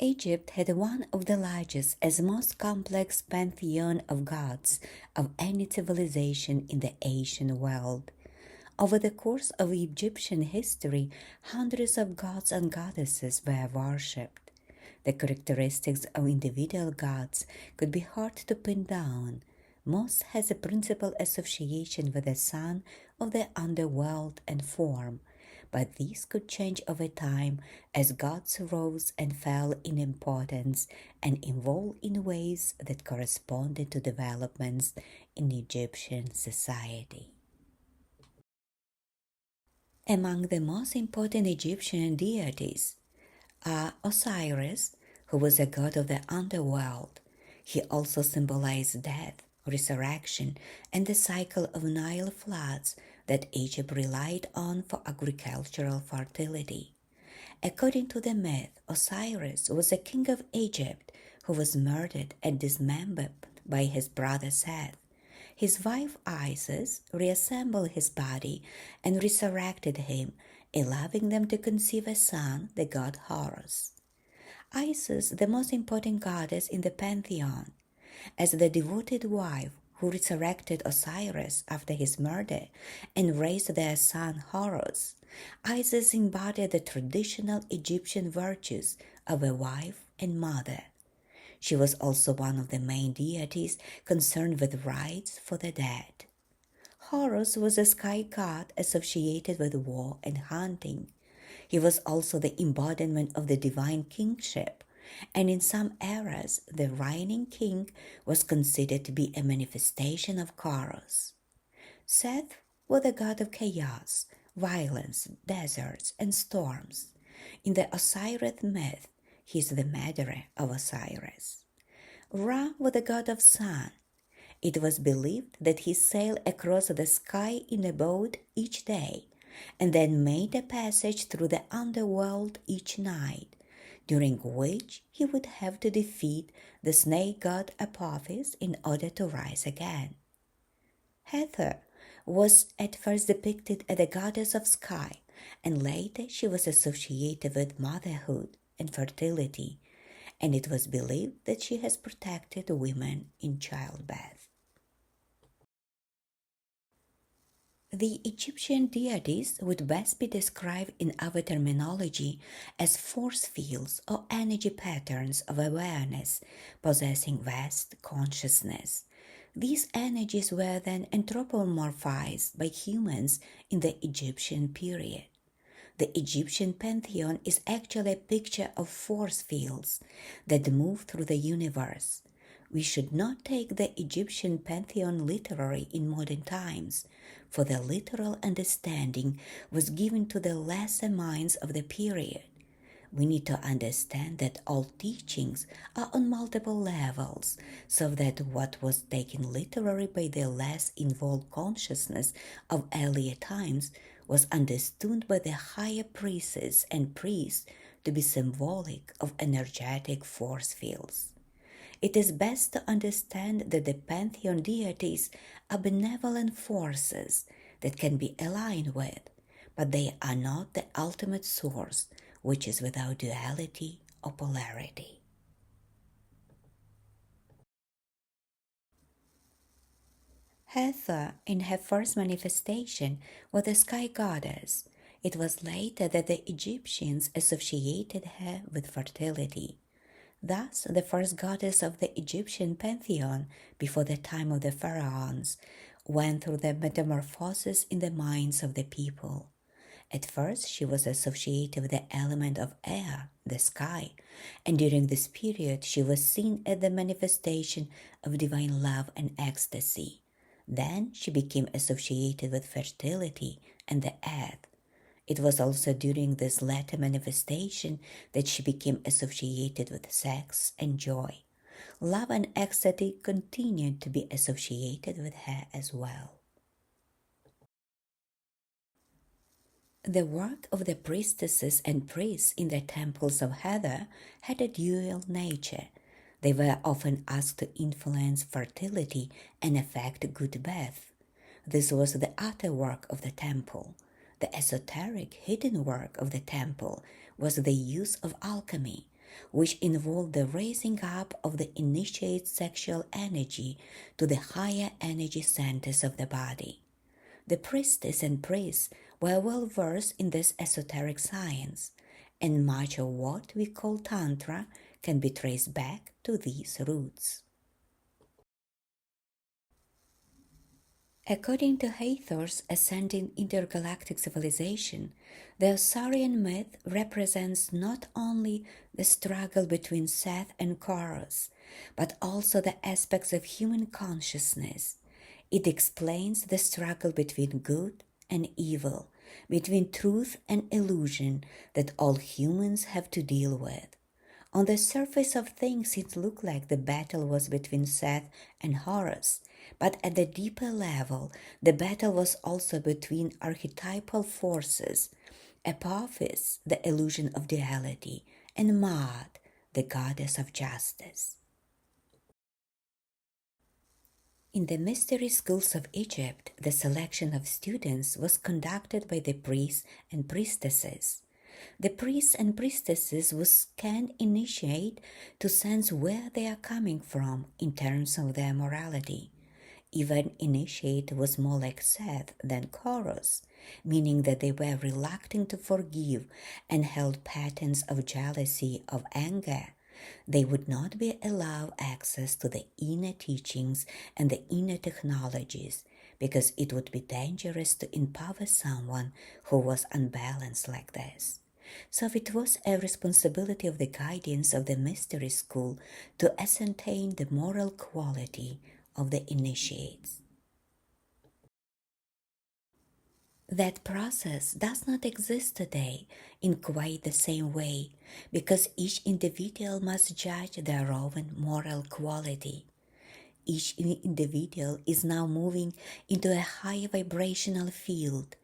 Egypt had one of the largest and most complex pantheon of gods of any civilization in the ancient world. Over the course of Egyptian history, hundreds of gods and goddesses were worshipped. The characteristics of individual gods could be hard to pin down. Most has a principal association with the sun of the underworld and form, but these could change over time as gods rose and fell in importance and evolved in ways that corresponded to developments in Egyptian society. Among the most important Egyptian deities are Osiris, who was a god of the underworld. He also symbolized death, resurrection, and the cycle of Nile floods that Egypt relied on for agricultural fertility. According to the myth, Osiris was a king of Egypt who was murdered and dismembered by his brother Seth. His wife Isis reassembled his body and resurrected him, allowing them to conceive a son, the god Horus. Isis, the most important goddess in the pantheon, as the devoted wife who resurrected Osiris after his murder and raised their son Horus, Isis embodied the traditional Egyptian virtues of a wife and mother. She was also one of the main deities concerned with rites for the dead. Horus was a sky god associated with war and hunting. He was also the embodiment of the divine kingship, and in some eras the reigning king was considered to be a manifestation of Horus. Seth was the god of chaos, violence, deserts, and storms. In the Osiris myth, he is the murderer of Osiris. Ra was the god of sun. It was believed that he sailed across the sky in a boat each day and then made a passage through the underworld each night, during which he would have to defeat the snake god Apophis in order to rise again. Hathor was at first depicted as the goddess of sky, and later she was associated with motherhood and fertility, and it was believed that she has protected women in childbirth. The Egyptian deities would best be described in our terminology as force fields or energy patterns of awareness possessing vast consciousness. These energies were then anthropomorphized by humans in the Egyptian period. The Egyptian pantheon is actually a picture of force fields that move through the universe. We should not take the Egyptian pantheon literally in modern times, for the literal understanding was given to the lesser minds of the period. We need to understand that all teachings are on multiple levels, so that what was taken literally by the less involved consciousness of earlier times was understood by the higher priestesses and priests to be symbolic of energetic force fields. It is best to understand that the pantheon deities are benevolent forces that can be aligned with, but they are not the ultimate source, which is without duality or polarity. Hathor, in her first manifestation, was the sky goddess. It was later that the Egyptians associated her with fertility. Thus, the first goddess of the Egyptian pantheon, before the time of the pharaohs, went through the metamorphosis in the minds of the people. At first, she was associated with the element of air, the sky, and during this period, she was seen as the manifestation of divine love and ecstasy. Then, she became associated with fertility and the earth. It was also during this latter manifestation that she became associated with sex and joy. Love and ecstasy continued to be associated with her as well. The work of the priestesses and priests in the temples of Hathor had a dual nature. They were often asked to influence fertility and affect good birth. This was the outer work of the temple. The esoteric, hidden work of the temple was the use of alchemy, which involve the raising up of the initiate sexual energy to the higher energy centers of the body. The priestess and priests were well versed in this esoteric science, and much of what we call Tantra can be traced back to these roots. According to Hathor's ascending intergalactic civilization, the Osirian myth represents not only the struggle between Seth and Horus, but also the aspects of human consciousness. It explains the struggle between good and evil, between truth and illusion that all humans have to deal with. On the surface of things, it looked like the battle was between Seth and Horus, but at the deeper level, the battle was also between archetypal forces, Apophis, the illusion of duality, and Maat, the goddess of justice. In the mystery schools of Egypt, the selection of students was conducted by the priests and priestesses. The priests and priestesses can initiate to sense where they are coming from in terms of their morality. Even initiate was more like Seth than Horus, meaning that they were reluctant to forgive and held patterns of jealousy, of anger. They would not be allowed access to the inner teachings and the inner technologies, because it would be dangerous to empower someone who was unbalanced like this. So it was a responsibility of the guardians of the mystery school to ascertain the moral quality of the initiates. That process does not exist today in quite the same way, because each individual must judge their own moral quality. Each individual is now moving into a higher vibrational field,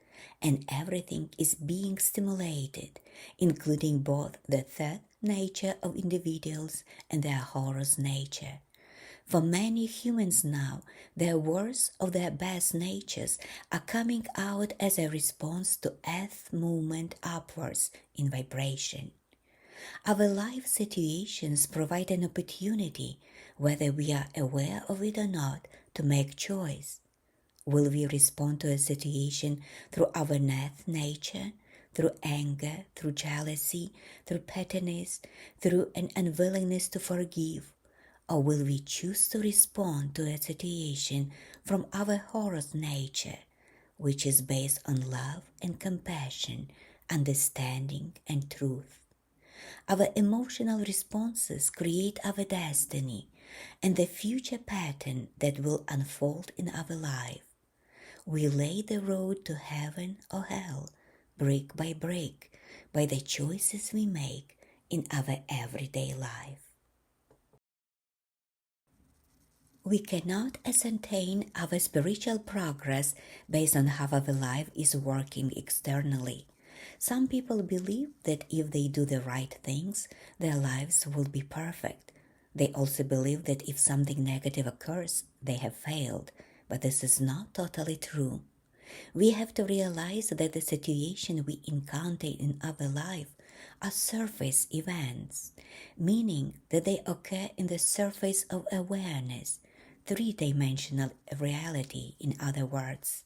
and everything is being stimulated, including both the third nature of individuals and their Horus nature. For many humans now, their worst of their best natures are coming out as a response to earth movement upwards in vibration. Our life situations provide an opportunity, whether we are aware of it or not, to make choice. Will we respond to a situation through our earth nature, through anger, through jealousy, through pettiness, through an unwillingness to forgive? Or will we choose to respond to a situation from our Horus nature, which is based on love and compassion, understanding and truth? Our emotional responses create our destiny and the future pattern that will unfold in our life. We lay the road to heaven or hell, brick by the choices we make in our everyday life. We cannot ascertain our spiritual progress based on how our life is working externally. Some people believe that if they do the right things, their lives will be perfect. They also believe that if something negative occurs, they have failed, but this is not totally true. We have to realize that the situation we encounter in our life are surface events, meaning that they occur in the surface of awareness, three-dimensional reality, in other words.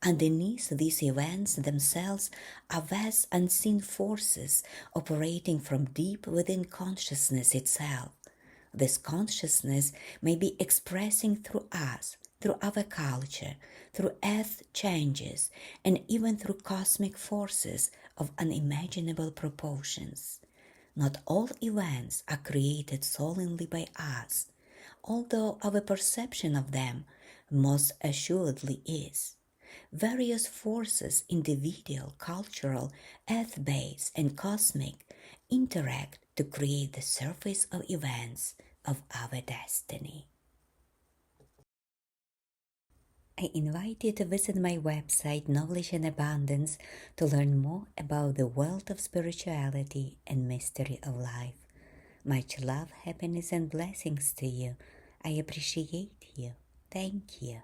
Underneath these events themselves are vast unseen forces operating from deep within consciousness itself. This consciousness may be expressing through us, through our culture, through earth changes, and even through cosmic forces of unimaginable proportions. Not all events are created solely by us, although our perception of them most assuredly is. Various forces, individual, cultural, earth-based, and cosmic, interact to create the surface of events of our destiny. I invite you to visit my website, Knowledge and Abundance, to learn more about the world of spirituality and mystery of life. Much love, happiness, and blessings to you. I appreciate you. Thank you.